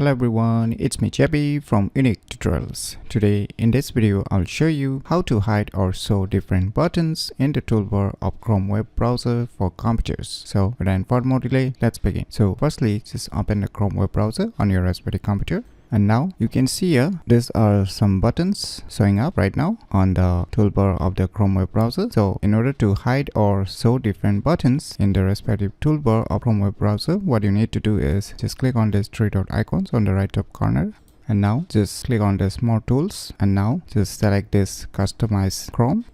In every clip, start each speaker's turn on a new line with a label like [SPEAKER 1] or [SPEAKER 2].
[SPEAKER 1] Hello everyone, it's me Chappy from UniqueTutorials. Today in this video I'll show you how to hide or show different buttons in the toolbar of Chrome web browser for computers. So without further more delay, let's begin. So firstly, just open the Chrome web browser on your Raspberry computer. And now you can see here, these are some buttons showing up right now on the toolbar of the Chrome web browser. So in order to hide or show different buttons in the respective toolbar of Chrome web browser, what you need to do is just click on these three dot icons on the right top corner. And now just click on this more tools. And now just select this customize Chrome.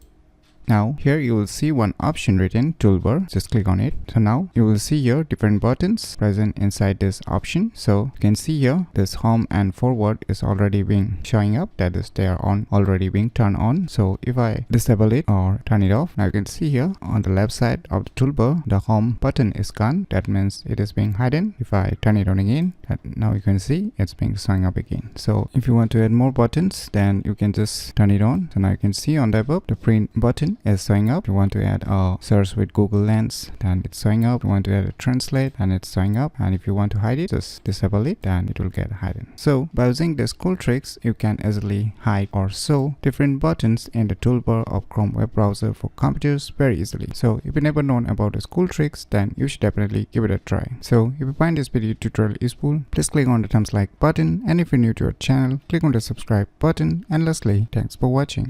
[SPEAKER 1] Now here you will see one option written toolbar, just click on it. So now you will see here different buttons present inside this option. So you can see here this home and forward is already being showing up, that is they are already being turned on. So if I disable it or turn it off, now you can see here on the left side of the toolbar the home button is gone, that means it is being hidden. If I turn it on again, now you can see it's being showing up again. So if you want to add more buttons, then you can just turn it on. So now you can see on the above the print button is showing up. If you want to add a search with Google Lens, then it's showing up. If you want to add a translate, and it's showing up. And if you want to hide it, just disable it, then it will get hidden. So by using these cool tricks, you can easily hide or show different buttons in the toolbar of Chrome web browser for computers very easily. So if you never known about these cool tricks, then you should definitely give it a try. So if you find this video tutorial useful, please click on the thumbs like button, and if you're new to our channel, click on the subscribe button. And lastly, thanks for watching.